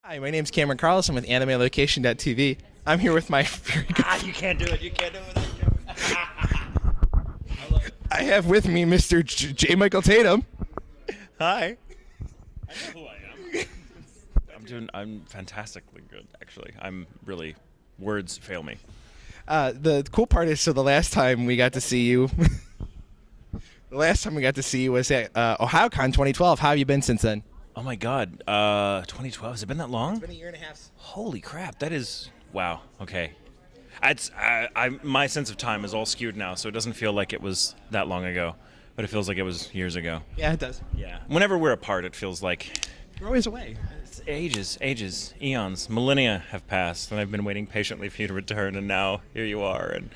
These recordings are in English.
Hi, my name's Cameron Carlson with AnimeLocation.tv. I'm here with my very good... You can't do it. You can't do it without Cameron. I have with me Mr. J. Michael Tatum. Hi. I know who I am. I'm fantastically good, actually. Words fail me. The cool part is, so the last time we got to see you... the last time we got to see you was at OhioCon 2012. How have you been since then? Oh my God. 2012. Has it been that long? It's been a year and a half. Holy crap. That is... Wow. Okay. My sense of time is all skewed now, so it doesn't feel like it was that long ago. But it feels like it was years ago. Yeah, it does. Yeah. Whenever we're apart, it feels like... We're always away. It's ages, eons, millennia have passed, and I've been waiting patiently for you to return, and now here you are, and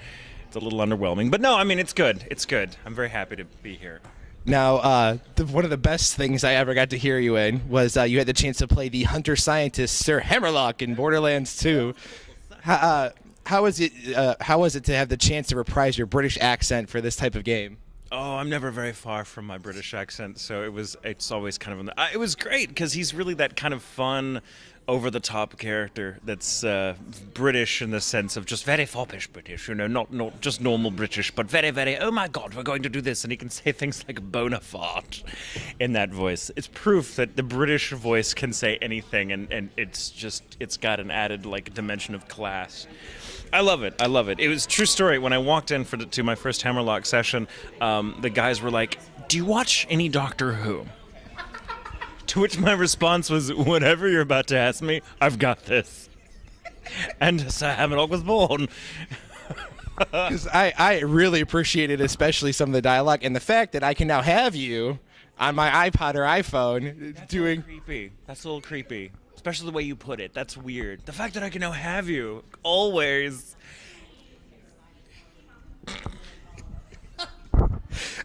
it's a little underwhelming. But no, I mean, it's good. It's good. I'm very happy to be here. Now, one of the best things I ever got to hear you in was you had the chance to play the hunter-scientist Sir Hammerlock in Borderlands 2. How was it to have the chance to reprise your British accent for this type of game? Oh, I'm never very far from my British accent, so it's always kind of... it was great, because he's really that kind of fun, over-the-top character that's British in the sense of just very foppish British, you know, not just normal British, but very, very, oh my God, we're going to do this, and he can say things like Bonafide in that voice. It's proof that the British voice can say anything, and it's got an added, like, dimension of class. I love it. It was a true story. When I walked in to my first Hammerlock session, the guys were like, "Do you watch any Doctor Who?" To which my response was, "Whatever you're about to ask me, I've got this." And Sir Hammerlock was born. Because I really appreciated especially some of the dialogue and the fact that I can now have you on my iPod or iPhone doing... That's a little creepy. Especially the way you put it. That's weird. The fact that I can now have you always.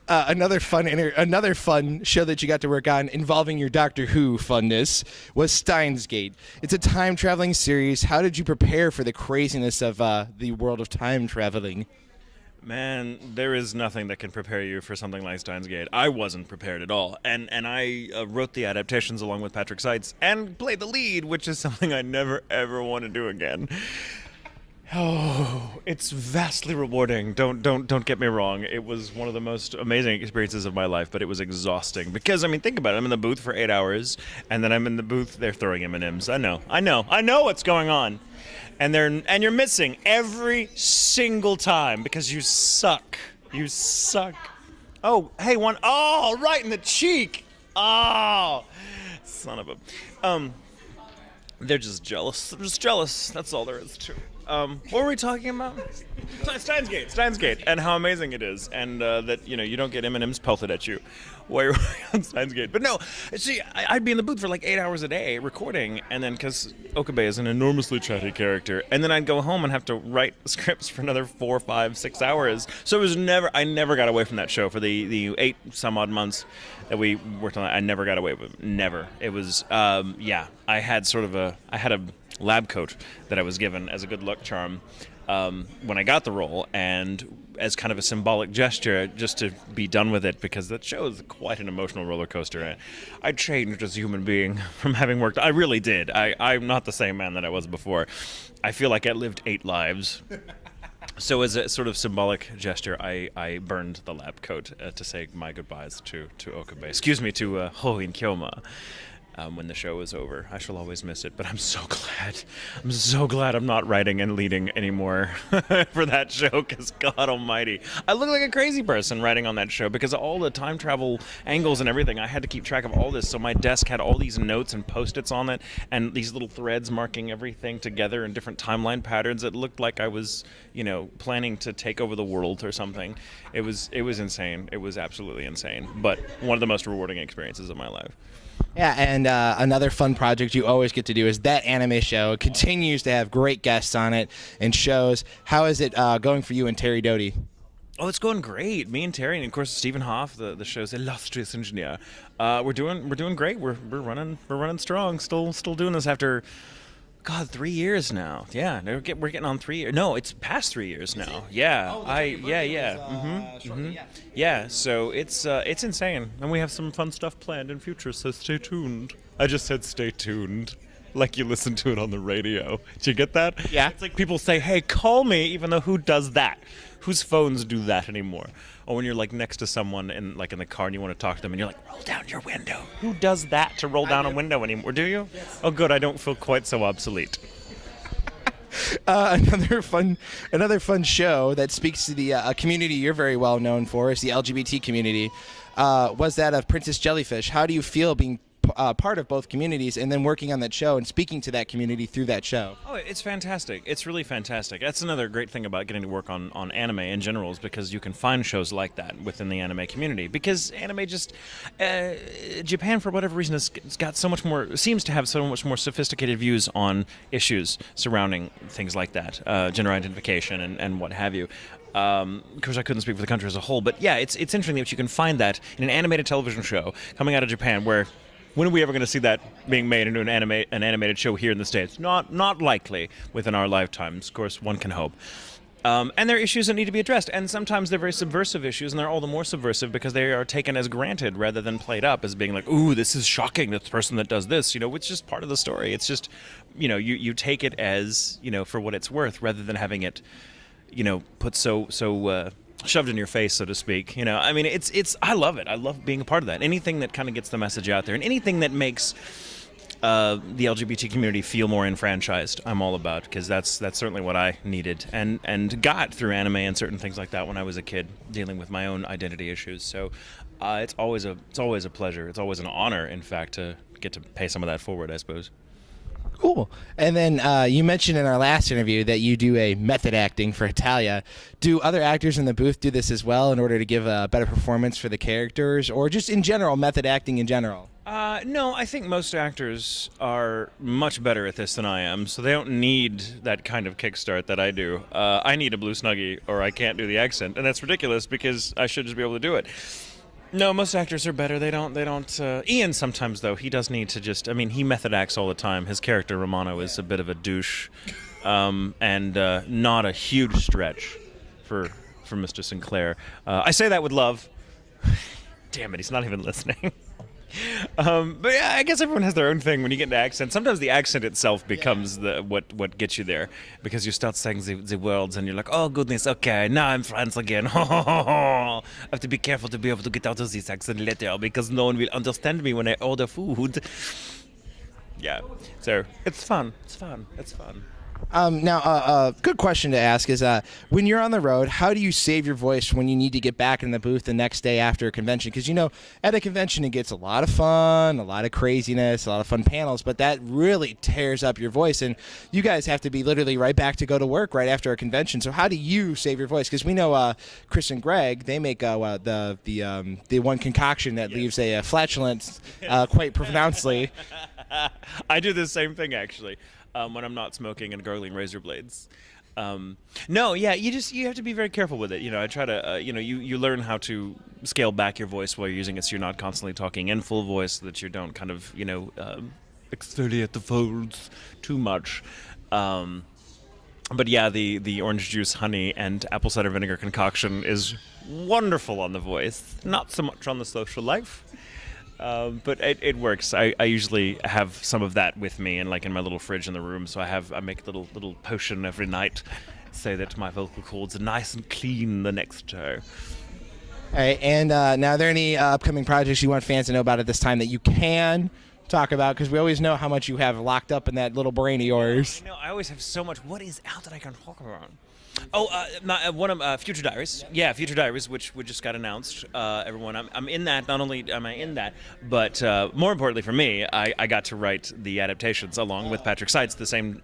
Another fun show that you got to work on involving your Doctor Who funness was Steins Gate. It's a time traveling series. How did you prepare for the craziness of the world of time traveling? Man, there is nothing that can prepare you for something like Steins Gate. I wasn't prepared at all. And I wrote the adaptations along with Patrick Seitz and played the lead, which is something I never, ever want to do again. Oh, it's vastly rewarding. Don't get me wrong. It was one of the most amazing experiences of my life, but it was exhausting. Because, I mean, think about it. I'm in the booth for 8 hours, and then I'm in the booth, they're throwing M&Ms. I know what's going on. And you're missing every single time because you suck. You suck. Oh, hey, one. Oh, right in the cheek. Oh, son of a. They're just jealous. They're just jealous. That's all there is to it. What were we talking about? Steins Gate, and how amazing it is, and that you don't get M&Ms pelted at you while you're on Steins Gate. But no, see, I'd be in the booth for like 8 hours a day recording, and then because Okabe is an enormously chatty character, and then I'd go home and have to write scripts for another 4, 5, 6 hours. So I never got away from that show for the 8 some odd months that we worked on it. I never got away with it. Never. It was I had a lab coat that I was given as a good luck charm when I got the role, and as kind of a symbolic gesture just to be done with it, because that show is quite an emotional roller coaster. I changed as a human being from having worked. I really did. I'm not the same man that I was before. I feel like I lived 8 lives. So as a sort of symbolic gesture, I burned the lab coat to say my goodbyes to Okabe. Excuse me, to Hoin Kyoma. When the show is over. I shall always miss it, but I'm so glad. I'm so glad I'm not writing and leading anymore for that show, because God almighty. I look like a crazy person writing on that show because all the time travel angles and everything, I had to keep track of all this, so my desk had all these notes and Post-its on it, and these little threads marking everything together in different timeline patterns. It looked like I was, planning to take over the world or something. It was insane. It was absolutely insane, but one of the most rewarding experiences of my life. Yeah, and another fun project you always get to do is that anime show. It continues to have great guests on it and shows. How is it going for you and Terry Doty? Oh, it's going great. Me and Terry, and of course Stephen Hoff, the show's illustrious engineer. We're doing great. We're running strong. Still doing this after, God, 3 years now. Yeah, we're getting on 3 years. No, it's past 3 years now. Yeah, yeah. So it's insane, and we have some fun stuff planned in future. So stay tuned. I just said stay tuned. like you listen to it on the radio. Did you get that? Yeah. It's like people say, hey, call me, even though who does that? Whose phones do that anymore? Or when you're like next to someone in the car and you want to talk to them and you're like, roll down your window. Who does that to roll down a window anymore? Do you? Yes. Oh, good. I don't feel quite so obsolete. Another fun show that speaks to the community you're very well known for is the LGBT community. Was that of Princess Jellyfish? How do you feel being part of both communities and then working on that show and speaking to that community through that show? Oh, it's fantastic. It's really fantastic. That's another great thing about getting to work on anime in general, is because you can find shows like that within the anime community. Because anime just, Japan, for whatever reason, has got so much more, seems to have so much more sophisticated views on issues surrounding things like that, gender identification and what have you. Of course, I couldn't speak for the country as a whole, but yeah, it's interesting that you can find that in an animated television show coming out of Japan, where when are we ever going to see that being made into an animated show here in the States? Not likely within our lifetimes. Of course, one can hope. And there are issues that need to be addressed, and sometimes they're very subversive issues, and they're all the more subversive because they are taken as granted rather than played up as being like, ooh, this is shocking, this person that does this, it's just part of the story. It's just, you take it as, for what it's worth rather than having it, put so shoved in your face, so to speak. I love it. I love being a part of that. Anything that kind of gets the message out there, and anything that makes the LGBT community feel more enfranchised, I'm all about, because that's certainly what I needed and got through anime and certain things like that when I was a kid, dealing with my own identity issues. So it's always a pleasure. It's always an honor, in fact, to get to pay some of that forward, I suppose. Cool. And then you mentioned in our last interview that you do a method acting for Italia. Do other actors in the booth do this as well in order to give a better performance for the characters, or just in general, method acting in general? No, I think most actors are much better at this than I am, so they don't need that kind of kickstart that I do. I need a blue snuggie, or I can't do the accent, and that's ridiculous because I should just be able to do it. No, most actors are better. They don't. Ian sometimes, though, he does need to just. He method acts all the time. His character Romano is a bit of a douche, and not a huge stretch for Mr. Sinclair. I say that with love. Damn it, he's not even listening. But yeah, I guess everyone has their own thing when you get into accent. Sometimes the accent itself becomes what gets you there, because you start saying the words and you're like, oh goodness, okay, now I'm France again. I have to be careful to be able to get out of this accent later, because no one will understand me when I order food. Yeah, so it's fun. Now, a good question to ask is, when you're on the road, how do you save your voice when you need to get back in the booth the next day after a convention? Because, at a convention, it gets a lot of fun, a lot of craziness, a lot of fun panels, but that really tears up your voice, and you guys have to be literally right back to go to work right after a convention. So how do you save your voice? Because we know Chris and Greg, they make the one concoction that leaves a flatulence quite pronouncedly. I do the same thing, actually. When I'm not smoking and gargling razor blades. No, yeah, you have to be very careful with it. I try to, you learn how to scale back your voice while you're using it, so you're not constantly talking in full voice, so that you don't kind of, exfoliate the folds too much. But yeah, the orange juice, honey, and apple cider vinegar concoction is wonderful on the voice, not so much on the social life. But it works. I usually have some of that with me, and like in my little fridge in the room. So I make a little potion every night, so that my vocal cords are nice and clean the next day. All right, and now are there any upcoming projects you want fans to know about at this time that you can talk about? Because we always know how much you have locked up in that little brain of yours. I always have so much. What is out that I can talk about? Oh, one of Future Diaries. Yeah, Future Diaries, which just got announced. Everyone, I'm in that. Not only am I in that, but more importantly for me, I got to write the adaptations along with Patrick Seitz, the same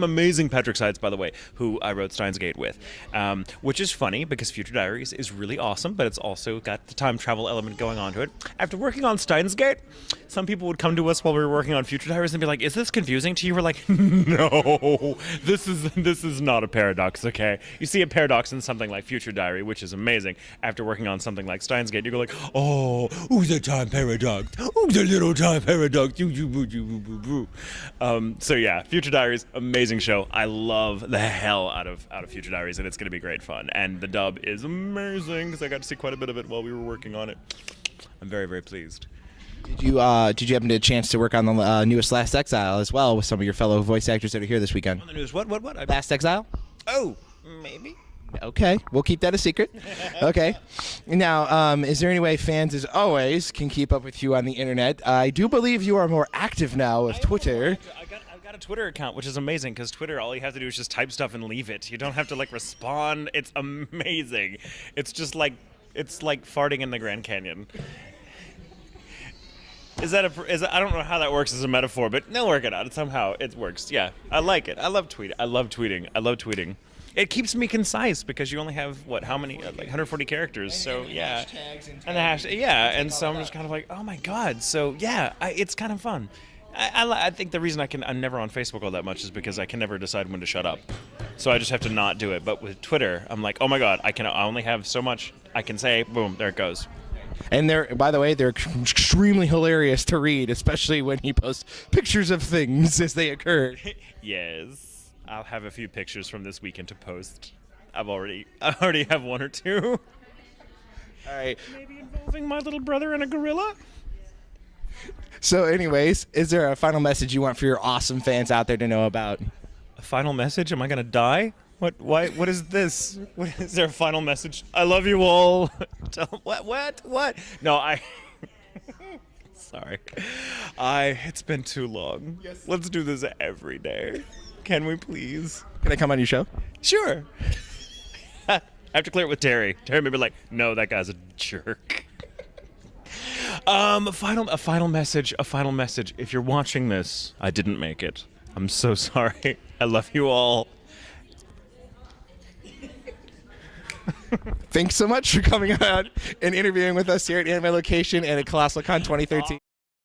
amazing Patrick Seitz, by the way, who I wrote Steins Gate with. Which is funny because Future Diaries is really awesome, but it's also got the time travel element going on to it. After working on Steins Gate, some people would come to us while we were working on Future Diaries and be like, "Is this confusing to you?" We're like, "No, this is not a paradox." Okay, you see a paradox in something like Future Diary, which is amazing. After working on something like Steins Gate, you go like, "Oh, who's the time paradox? Who's the little time paradox?" So yeah, Future Diaries, amazing show. I love the hell out of Future Diaries, and it's going to be great fun. And the dub is amazing because I got to see quite a bit of it while we were working on it. I'm very, very pleased. Did you happen to get a chance to work on the newest Last Exile as well with some of your fellow voice actors that are here this weekend? On the news, what? Last Exile? Oh, maybe. Okay, we'll keep that a secret. Okay. Now, is there any way fans, as always, can keep up with you on the internet? I do believe you are more active now with Twitter. I've got a Twitter account, which is amazing because Twitter, all you have to do is just type stuff and leave it. You don't have to like respond. It's amazing. It's just like farting in the Grand Canyon. I don't know how that works as a metaphor, but they'll work it out. Somehow it works. Yeah, I like it. I love tweeting. It keeps me concise because you only have how many? Like 140 characters. So yeah, and the hashtag. Yeah, and so I'm just kind of like, oh my god. So yeah, it's kind of fun. I think the reason I'm never on Facebook all that much is because I can never decide when to shut up. So I just have to not do it. But with Twitter, I'm like, oh my god, I only have so much I can say. Boom, there it goes. And by the way, they're extremely hilarious to read, especially when he posts pictures of things as they occur. Yes. I'll have a few pictures from this weekend to post. I already have one or two. All right. Maybe involving my little brother and a gorilla. So anyways, is there a final message you want for your awesome fans out there to know about? A final message? Am I going to die? What? Why? What is this? Is there a final message? I love you all. What? No, Sorry. It's been too long. Yes. Let's do this every day. Can we please? Can I come on your show? Sure. I have to clear it with Terry. Terry may be like, no, that guy's a jerk. A final message. If you're watching this, I didn't make it. I'm so sorry. I love you all. Thanks so much for coming out and interviewing with us here at Anime Location and at Colossalcon 2013.